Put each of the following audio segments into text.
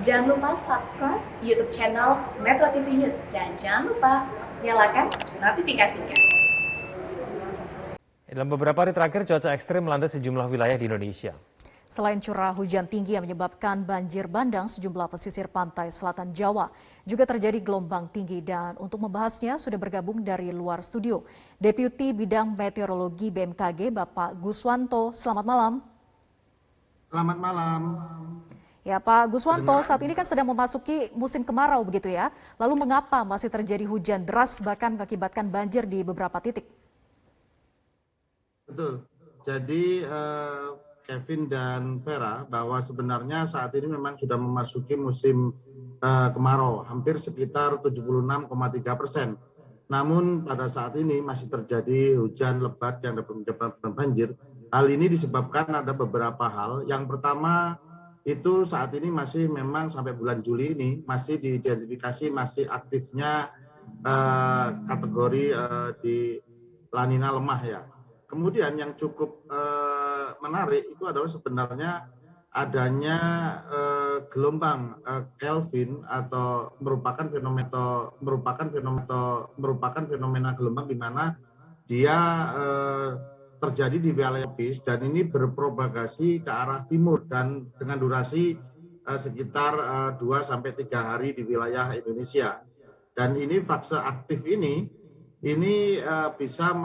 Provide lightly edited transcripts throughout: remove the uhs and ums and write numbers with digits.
Jangan lupa subscribe YouTube channel Metro TV News dan jangan lupa nyalakan notifikasinya. Dalam beberapa hari terakhir, cuaca ekstrim melanda sejumlah wilayah di Indonesia. Selain curah hujan tinggi yang menyebabkan banjir bandang sejumlah pesisir pantai selatan Jawa, juga terjadi gelombang tinggi. Dan untuk membahasnya sudah bergabung dari luar studio, Deputi Bidang Meteorologi BMKG Bapak Guswanto. Selamat malam. Selamat malam. Ya Pak Guswanto, saat ini kan sedang memasuki musim kemarau begitu ya. Lalu mengapa masih terjadi hujan deras bahkan mengakibatkan banjir di beberapa titik? Betul. Jadi Kevin dan Vera, bahwa sebenarnya saat ini memang sudah memasuki musim kemarau, hampir sekitar 76,3%. Namun pada saat ini masih terjadi hujan lebat yang dapat menyebabkan banjir. Hal ini disebabkan ada beberapa hal. Yang pertama itu saat ini masih memang sampai bulan Juli ini masih diidentifikasi masih aktifnya kategori di La Nina lemah ya. Kemudian yang cukup menarik itu adalah sebenarnya adanya gelombang Kelvin atau merupakan fenomena gelombang di mana dia terjadi di wilayah tropis dan ini berpropagasi ke arah timur dan dengan durasi sekitar 2-3 hari di wilayah Indonesia. Dan ini fase aktif ini bisa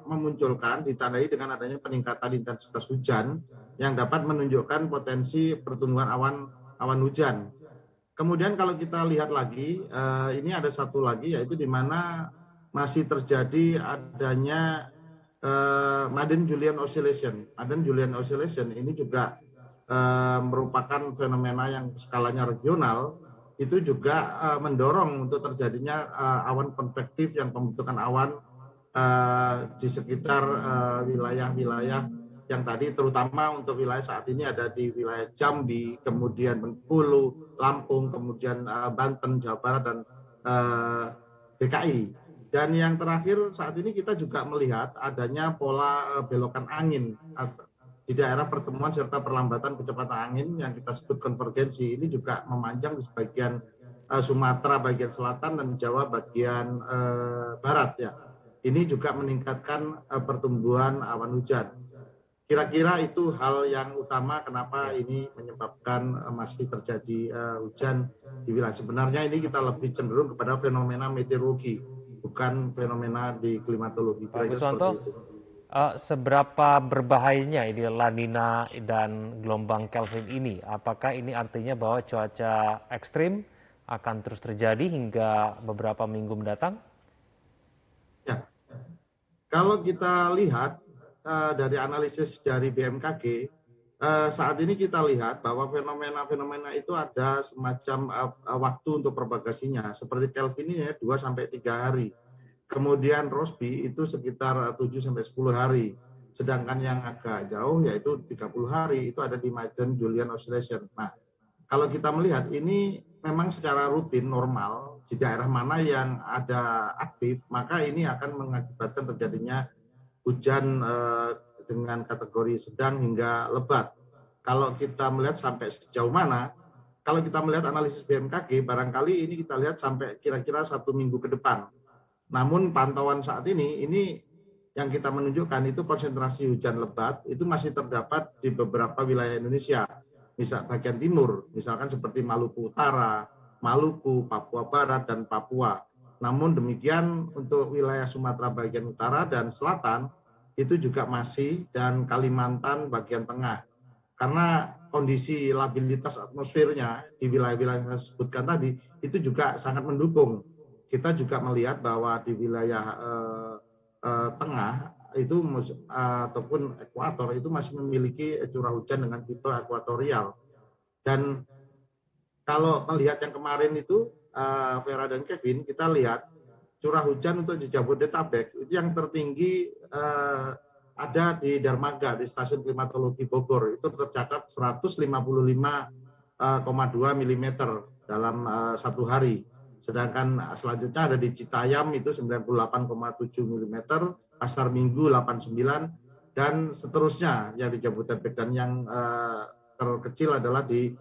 memunculkan ditandai dengan adanya peningkatan intensitas hujan yang dapat menunjukkan potensi pertumbuhan awan hujan. Kemudian kalau kita lihat lagi, ini ada satu lagi yaitu di mana masih terjadi adanya Madden-Julian Oscillation. Madden-Julian Oscillation ini juga merupakan fenomena yang skalanya regional, itu juga mendorong untuk terjadinya awan konvektif yang pembentukan awan di sekitar wilayah-wilayah yang tadi, terutama untuk wilayah saat ini ada di wilayah Jambi, kemudian Bengkulu, Lampung, kemudian Banten, Jawa Barat, dan DKI. Dan yang terakhir saat ini kita juga melihat adanya pola belokan angin di daerah pertemuan serta perlambatan kecepatan angin yang kita sebut konvergensi. Ini juga memanjang di sebagian Sumatera bagian selatan dan Jawa bagian barat ya. Ini juga meningkatkan pertumbuhan awan hujan. Kira-kira itu hal yang utama kenapa ini menyebabkan masih terjadi hujan di wilayah. Sebenarnya ini kita lebih cenderung kepada fenomena meteorologi, bukan fenomena di klimatologi. Pak Guswanto, seberapa berbahayanya ini La Nina dan gelombang Kelvin ini? Apakah ini artinya bahwa cuaca ekstrim akan terus terjadi hingga beberapa minggu mendatang? Ya, kalau kita lihat dari analisis dari BMKG, saat ini kita lihat bahwa fenomena-fenomena itu ada semacam waktu untuk propagasinya. Seperti Kelvin ini ya 2-3 hari. Kemudian Rossby itu sekitar 7-10 hari. Sedangkan yang agak jauh yaitu 30 hari itu ada di Madden-Julian Oscillation. Nah, kalau kita melihat ini memang secara rutin normal di daerah mana yang ada aktif, maka ini akan mengakibatkan terjadinya hujan dengan kategori sedang hingga lebat. Kalau kita melihat sampai sejauh mana, kalau kita melihat analisis BMKG, barangkali ini kita lihat sampai kira-kira 1 minggu ke depan. Namun pantauan saat ini yang kita menunjukkan itu konsentrasi hujan lebat itu masih terdapat di beberapa wilayah Indonesia. Misal bagian timur, misalkan seperti Maluku Utara, Maluku, Papua Barat, dan Papua. Namun demikian untuk wilayah Sumatera bagian utara dan selatan itu juga masih, dan Kalimantan bagian tengah. Karena kondisi labilitas atmosfernya di wilayah-wilayah yang saya sebutkan tadi itu juga sangat mendukung. Kita juga melihat bahwa di wilayah tengah itu ataupun ekuator itu masih memiliki curah hujan dengan tipe ekuatorial. Dan kalau melihat yang kemarin itu Vera dan Kevin, kita lihat curah hujan untuk di Jabodetabek itu yang tertinggi ada di Dermaga di Stasiun Klimatologi Bogor, itu tercatat 155,2 mm dalam satu hari. Sedangkan selanjutnya ada di Citayam itu 98,7 mm, Pasar Minggu 89, dan seterusnya yang di Jabodetabek. Dan yang terkecil adalah di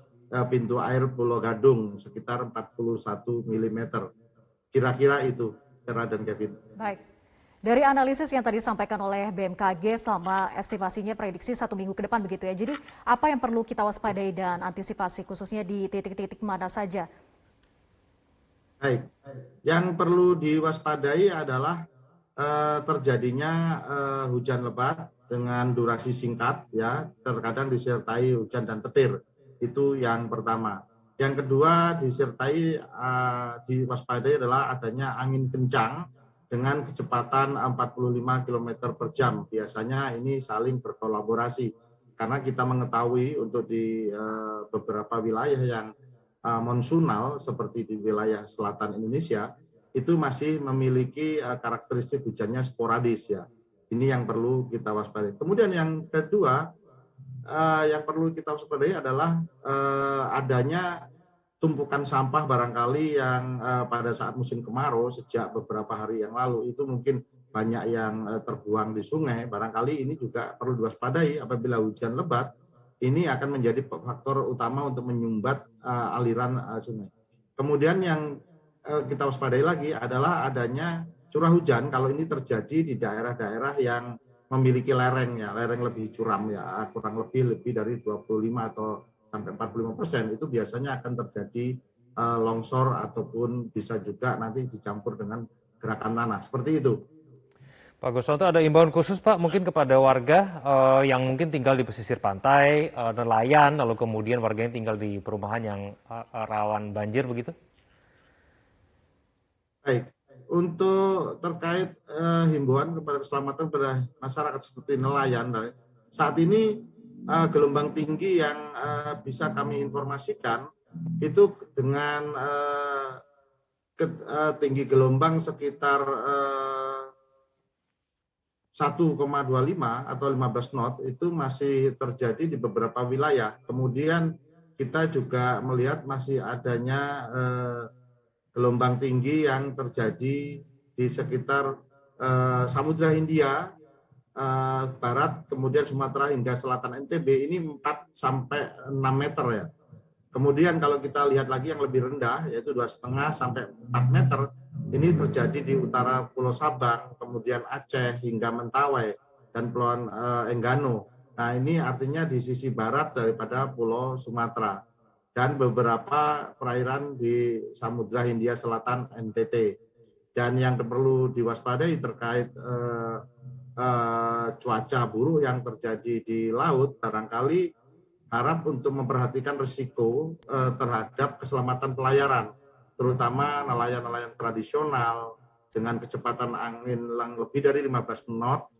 pintu air Pulau Gadung sekitar 41 mm. Kira-kira itu, Vera dan Kevin. Baik. Dari analisis yang tadi disampaikan oleh BMKG selama estimasinya prediksi 1 minggu ke depan begitu ya. Jadi apa yang perlu kita waspadai dan antisipasi khususnya di titik-titik mana saja? Baik, yang perlu diwaspadai adalah terjadinya hujan lebat dengan durasi singkat, ya, terkadang disertai hujan dan petir. Itu yang pertama. Yang kedua disertai diwaspadai adalah adanya angin kencang dengan kecepatan 45 km per jam. Biasanya ini saling berkolaborasi karena kita mengetahui untuk di beberapa wilayah yang monsunal seperti di wilayah selatan Indonesia itu masih memiliki karakteristik hujannya sporadis, ya. Ini yang perlu kita waspadai. Kemudian yang kedua yang perlu kita waspadai adalah adanya tumpukan sampah barangkali yang pada saat musim kemarau sejak beberapa hari yang lalu itu mungkin banyak yang terbuang di sungai. Barangkali ini juga perlu diwaspadai apabila hujan lebat. Ini akan menjadi faktor utama untuk menyumbat aliran sungai. Kemudian yang kita waspadai lagi adalah adanya curah hujan kalau ini terjadi di daerah-daerah yang memiliki lereng, ya, lereng lebih curam, ya, kurang lebih dari 25 atau sampai 45% itu biasanya akan terjadi longsor ataupun bisa juga nanti dicampur dengan gerakan tanah. Seperti itu. Pak Guswanto, ada imbauan khusus Pak mungkin kepada warga yang mungkin tinggal di pesisir pantai, nelayan, lalu kemudian warga yang tinggal di perumahan yang rawan banjir begitu? Baik, untuk terkait himbauan kepada keselamatan pada masyarakat seperti nelayan, saat ini gelombang tinggi yang bisa kami informasikan itu dengan tinggi gelombang sekitar 1,25 atau 15 knot itu masih terjadi di beberapa wilayah. Kemudian kita juga melihat masih adanya gelombang tinggi yang terjadi di sekitar Samudra Hindia Barat, kemudian Sumatera hingga selatan NTB ini 4 sampai 6 meter, ya. Kemudian kalau kita lihat lagi yang lebih rendah yaitu 2,5 sampai 4 meter ini terjadi di utara Pulau Sabang, kemudian Aceh hingga Mentawai dan Pulau Enggano. Nah, ini artinya di sisi barat daripada Pulau Sumatera dan beberapa perairan di Samudra Hindia Selatan NTT. Dan yang perlu diwaspadai terkait cuaca buruk yang terjadi di laut, barangkali harap untuk memperhatikan risiko terhadap keselamatan pelayaran, terutama nelayan-nelayan tradisional dengan kecepatan angin yang lebih dari 15 knot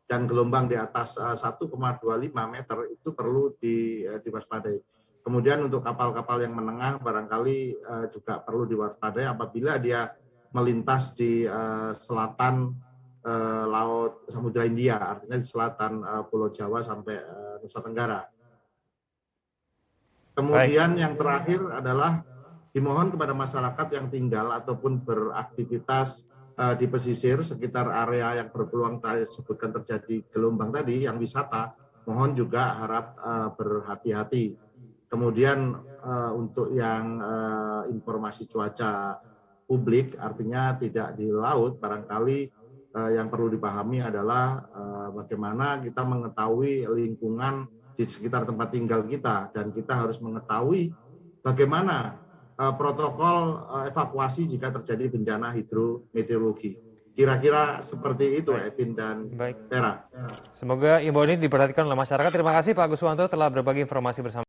dan gelombang di atas 1,25 meter itu perlu diwaspadai. Kemudian untuk kapal-kapal yang menengah barangkali juga perlu diwaspadai apabila dia melintas di selatan Laut Samudra Hindia, artinya di selatan Pulau Jawa sampai Nusa Tenggara. Kemudian yang terakhir adalah dimohon kepada masyarakat yang tinggal ataupun beraktivitas di pesisir sekitar area yang berpeluang saya sebutkan terjadi gelombang tadi, yang wisata, mohon juga harap berhati-hati. Kemudian untuk yang informasi cuaca publik, artinya tidak di laut, barangkali yang perlu dipahami adalah bagaimana kita mengetahui lingkungan di sekitar tempat tinggal kita, dan kita harus mengetahui bagaimana protokol evakuasi jika terjadi bencana hidrometeorologi. Kira-kira seperti itu, Evin dan Vera. Semoga imbauan ini diperhatikan oleh masyarakat. Terima kasih Pak Guswanto telah berbagi informasi bersama